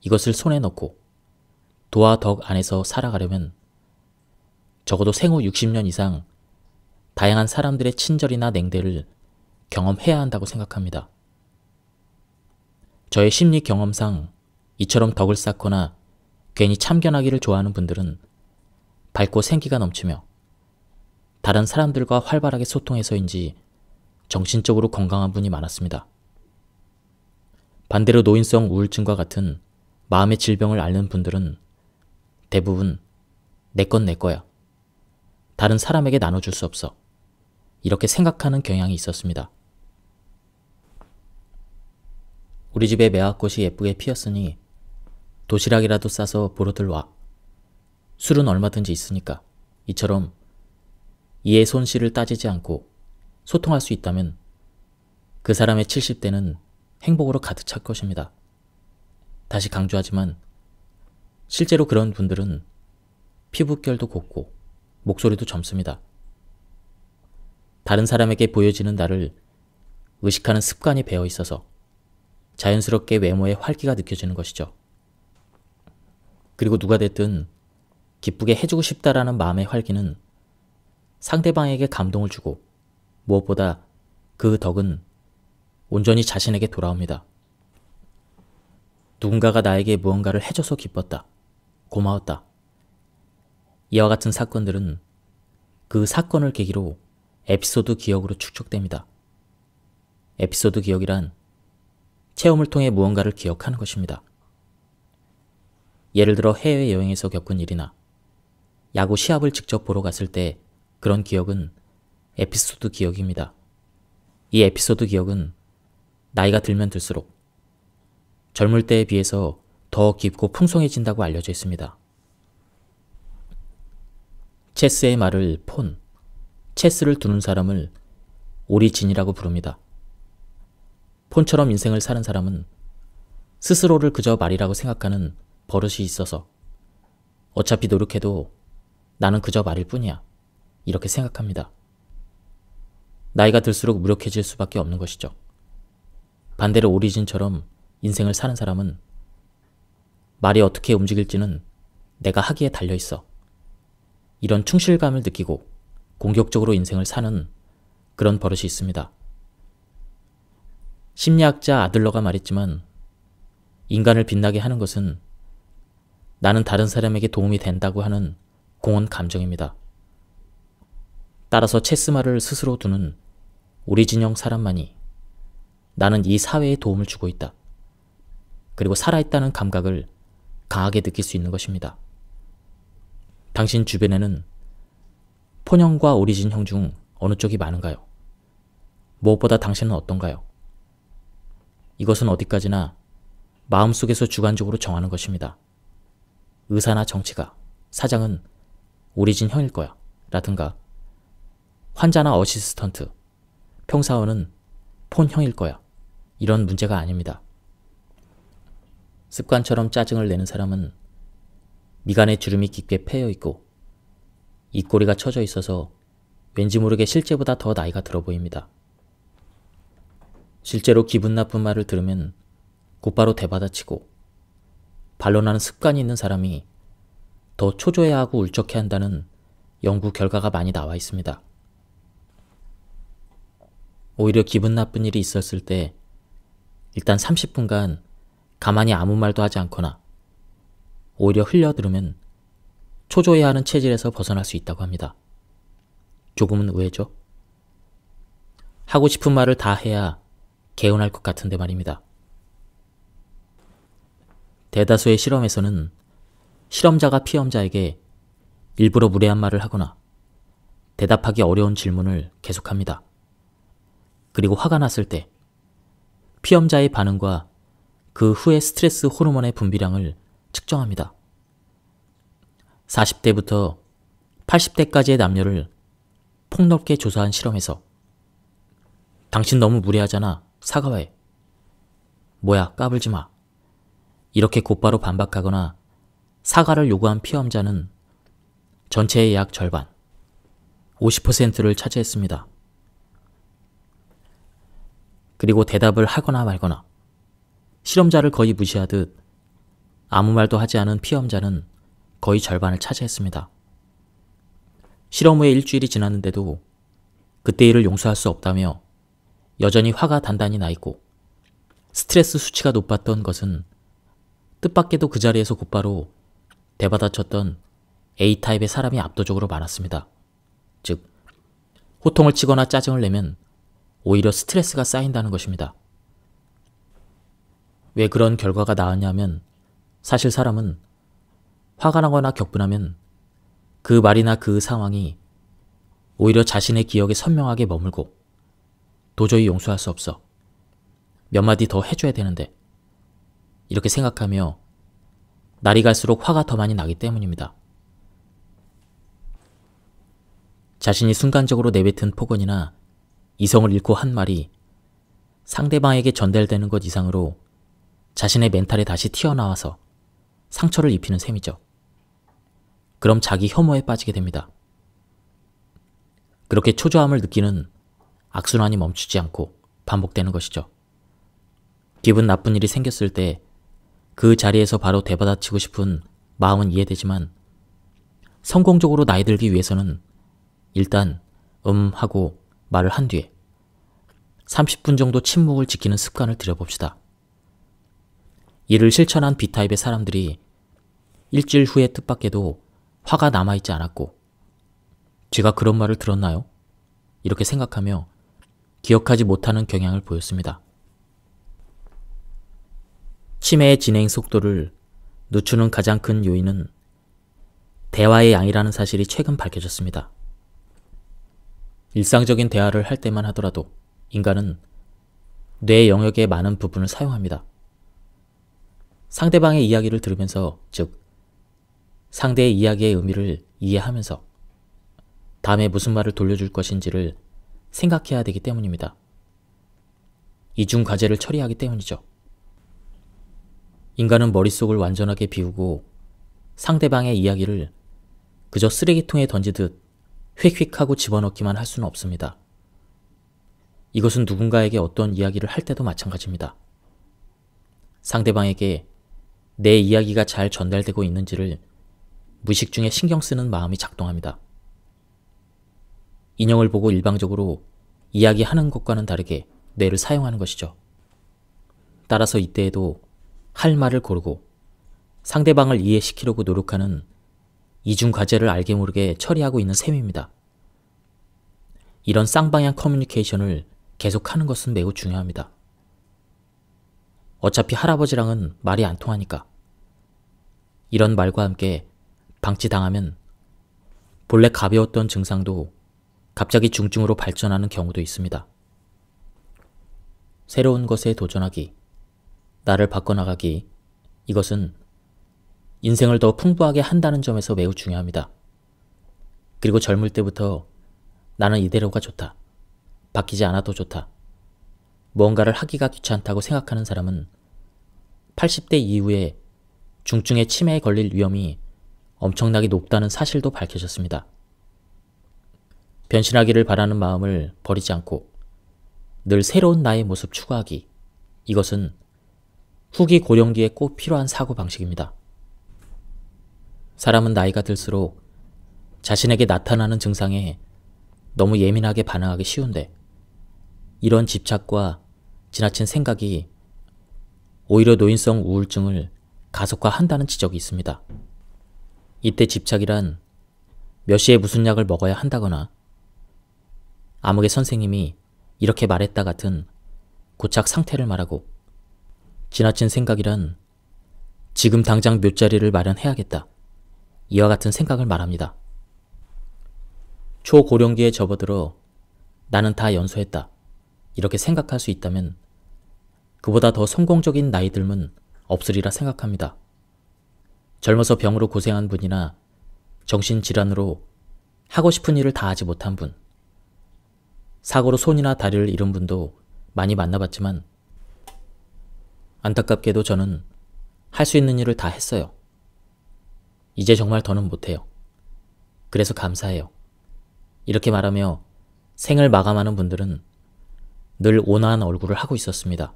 이것을 손에 넣고 도와 덕 안에서 살아가려면 적어도 생후 60년 이상 다양한 사람들의 친절이나 냉대를 경험해야 한다고 생각합니다. 저의 심리 경험상 이처럼 덕을 쌓거나 괜히 참견하기를 좋아하는 분들은 밝고 생기가 넘치며 다른 사람들과 활발하게 소통해서인지 정신적으로 건강한 분이 많았습니다. 반대로 노인성 우울증과 같은 마음의 질병을 앓는 분들은 대부분 내 건 내 거야. 다른 사람에게 나눠줄 수 없어. 이렇게 생각하는 경향이 있었습니다. 우리 집에 매화꽃이 예쁘게 피었으니 도시락이라도 싸서 보러들 와. 술은 얼마든지 있으니까. 이처럼 이의 손실을 따지지 않고 소통할 수 있다면 그 사람의 70대는 행복으로 가득 찰 것입니다. 다시 강조하지만 실제로 그런 분들은 피부결도 곱고 목소리도 젊습니다. 다른 사람에게 보여지는 나를 의식하는 습관이 배어 있어서 자연스럽게 외모에 활기가 느껴지는 것이죠. 그리고 누가 됐든 기쁘게 해주고 싶다라는 마음의 활기는 상대방에게 감동을 주고 무엇보다 그 덕은 온전히 자신에게 돌아옵니다. 누군가가 나에게 무언가를 해줘서 기뻤다. 고마웠다. 이와 같은 사건들은 그 사건을 계기로 에피소드 기억으로 축적됩니다. 에피소드 기억이란 체험을 통해 무언가를 기억하는 것입니다. 예를 들어 해외여행에서 겪은 일이나 야구 시합을 직접 보러 갔을 때 그런 기억은 에피소드 기억입니다. 이 에피소드 기억은 나이가 들면 들수록 젊을 때에 비해서 더 깊고 풍성해진다고 알려져 있습니다. 체스의 말을 폰, 체스를 두는 사람을 오리진이라고 부릅니다. 폰처럼 인생을 사는 사람은 스스로를 그저 말이라고 생각하는 버릇이 있어서 어차피 노력해도 나는 그저 말일 뿐이야. 이렇게 생각합니다. 나이가 들수록 무력해질 수밖에 없는 것이죠. 반대로 오리진처럼 인생을 사는 사람은 말이 어떻게 움직일지는 내가 하기에 달려있어. 이런 충실감을 느끼고 공격적으로 인생을 사는 그런 버릇이 있습니다. 심리학자 아들러가 말했지만 인간을 빛나게 하는 것은 나는 다른 사람에게 도움이 된다고 하는 공헌 감정입니다. 따라서 체스말을 스스로 두는 오리진형 사람만이 나는 이 사회에 도움을 주고 있다. 그리고 살아있다는 감각을 강하게 느낄 수 있는 것입니다. 당신 주변에는 폰형과 오리진형 중 어느 쪽이 많은가요? 무엇보다 당신은 어떤가요? 이것은 어디까지나 마음속에서 주관적으로 정하는 것입니다. 의사나 정치가, 사장은 오리진형일 거야 라든가 환자나 어시스턴트, 평사원은 폰형일 거야. 이런 문제가 아닙니다. 습관처럼 짜증을 내는 사람은 미간에 주름이 깊게 패여있고 입꼬리가 처져 있어서 왠지 모르게 실제보다 더 나이가 들어 보입니다. 실제로 기분 나쁜 말을 들으면 곧바로 대받아치고 반론하는 습관이 있는 사람이 더 초조해하고 울적해한다는 연구 결과가 많이 나와 있습니다. 오히려 기분 나쁜 일이 있었을 때 일단 30분간 가만히 아무 말도 하지 않거나 오히려 흘려들으면 초조해하는 체질에서 벗어날 수 있다고 합니다. 조금은 의외죠? 하고 싶은 말을 다 해야 개운할 것 같은데 말입니다. 대다수의 실험에서는 실험자가 피험자에게 일부러 무례한 말을 하거나 대답하기 어려운 질문을 계속합니다. 그리고 화가 났을 때 피험자의 반응과 그 후의 스트레스 호르몬의 분비량을 측정합니다. 40대부터 80대까지의 남녀를 폭넓게 조사한 실험에서 당신 너무 무례하잖아. 사과해. 뭐야 까불지 마. 이렇게 곧바로 반박하거나 사과를 요구한 피험자는 전체의 약 절반, 50%를 차지했습니다. 그리고 대답을 하거나 말거나 실험자를 거의 무시하듯 아무 말도 하지 않은 피험자는 거의 절반을 차지했습니다. 실험 후에 일주일이 지났는데도 그때 일을 용서할 수 없다며 여전히 화가 단단히 나 있고 스트레스 수치가 높았던 것은 뜻밖에도 그 자리에서 곧바로 대받아쳤던 A타입의 사람이 압도적으로 많았습니다. 즉, 호통을 치거나 짜증을 내면 오히려 스트레스가 쌓인다는 것입니다. 왜 그런 결과가 나왔냐면 사실 사람은 화가 나거나 격분하면 그 말이나 그 상황이 오히려 자신의 기억에 선명하게 머물고 도저히 용서할 수 없어. 몇 마디 더 해줘야 되는데 이렇게 생각하며 날이 갈수록 화가 더 많이 나기 때문입니다. 자신이 순간적으로 내뱉은 폭언이나 이성을 잃고 한 말이 상대방에게 전달되는 것 이상으로 자신의 멘탈에 다시 튀어나와서 상처를 입히는 셈이죠. 그럼 자기 혐오에 빠지게 됩니다. 그렇게 초조함을 느끼는 악순환이 멈추지 않고 반복되는 것이죠. 기분 나쁜 일이 생겼을 때 그 자리에서 바로 대받아치고 싶은 마음은 이해되지만 성공적으로 나이 들기 위해서는 일단 하고 말을 한 뒤에 30분 정도 침묵을 지키는 습관을 들여봅시다. 이를 실천한 B타입의 사람들이 일주일 후의 뜻밖에도 화가 남아있지 않았고 제가 그런 말을 들었나요? 이렇게 생각하며 기억하지 못하는 경향을 보였습니다. 치매의 진행 속도를 늦추는 가장 큰 요인은 대화의 양이라는 사실이 최근 밝혀졌습니다. 일상적인 대화를 할 때만 하더라도 인간은 뇌 영역의 많은 부분을 사용합니다. 상대방의 이야기를 들으면서, 즉 상대의 이야기의 의미를 이해하면서 다음에 무슨 말을 돌려줄 것인지를 생각해야 되기 때문입니다. 이중 과제를 처리하기 때문이죠. 인간은 머릿속을 완전하게 비우고 상대방의 이야기를 그저 쓰레기통에 던지듯 휙휙 하고 집어넣기만 할 수는 없습니다. 이것은 누군가에게 어떤 이야기를 할 때도 마찬가지입니다. 상대방에게 내 이야기가 잘 전달되고 있는지를 무의식 중에 신경 쓰는 마음이 작동합니다. 인형을 보고 일방적으로 이야기하는 것과는 다르게 뇌를 사용하는 것이죠. 따라서 이때에도 할 말을 고르고 상대방을 이해시키려고 노력하는 이중 과제를 알게 모르게 처리하고 있는 셈입니다. 이런 쌍방향 커뮤니케이션을 계속하는 것은 매우 중요합니다. 어차피 할아버지랑은 말이 안 통하니까. 이런 말과 함께 방치당하면 본래 가벼웠던 증상도 갑자기 중증으로 발전하는 경우도 있습니다. 새로운 것에 도전하기, 나를 바꿔나가기, 이것은 인생을 더 풍부하게 한다는 점에서 매우 중요합니다. 그리고 젊을 때부터 나는 이대로가 좋다, 바뀌지 않아도 좋다, 무언가를 하기가 귀찮다고 생각하는 사람은 80대 이후에 중증의 치매에 걸릴 위험이 엄청나게 높다는 사실도 밝혀졌습니다. 변신하기를 바라는 마음을 버리지 않고 늘 새로운 나의 모습 추구하기, 이것은 후기 고령기에 꼭 필요한 사고방식입니다. 사람은 나이가 들수록 자신에게 나타나는 증상에 너무 예민하게 반응하기 쉬운데, 이런 집착과 지나친 생각이 오히려 노인성 우울증을 가속화한다는 지적이 있습니다. 이때 집착이란 몇 시에 무슨 약을 먹어야 한다거나 암흑의 선생님이 이렇게 말했다 같은 고착 상태를 말하고, 지나친 생각이란 지금 당장 몇 자리를 마련해야겠다, 이와 같은 생각을 말합니다. 초고령기에 접어들어 나는 다 연소했다, 이렇게 생각할 수 있다면 그보다 더 성공적인 나이 듦은 없으리라 생각합니다. 젊어서 병으로 고생한 분이나 정신질환으로 하고 싶은 일을 다 하지 못한 분, 사고로 손이나 다리를 잃은 분도 많이 만나봤지만 안타깝게도 저는 할 수 있는 일을 다 했어요. 이제 정말 더는 못해요. 그래서 감사해요. 이렇게 말하며 생을 마감하는 분들은 늘 온화한 얼굴을 하고 있었습니다.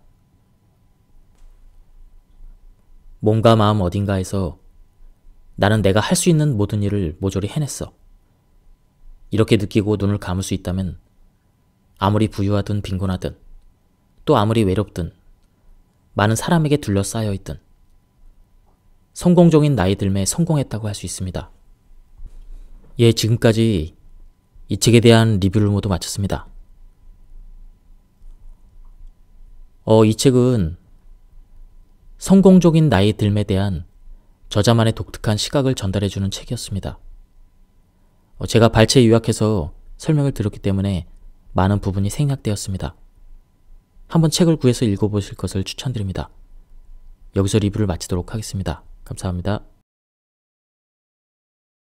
몸과 마음 어딘가에서 나는 내가 할 수 있는 모든 일을 모조리 해냈어, 이렇게 느끼고 눈을 감을 수 있다면 아무리 부유하든 빈곤하든 또 아무리 외롭든 많은 사람에게 둘러싸여 있든 성공적인 나이 듦에 성공했다고 할 수 있습니다. 예, 지금까지 이 책에 대한 리뷰를 모두 마쳤습니다. 이 책은 성공적인 나이 듦에 대한 저자만의 독특한 시각을 전달해주는 책이었습니다. 제가 발췌 요약해서 설명을 드렸기 때문에 많은 부분이 생략되었습니다. 한번 책을 구해서 읽어보실 것을 추천드립니다. 여기서 리뷰를 마치도록 하겠습니다. 감사합니다.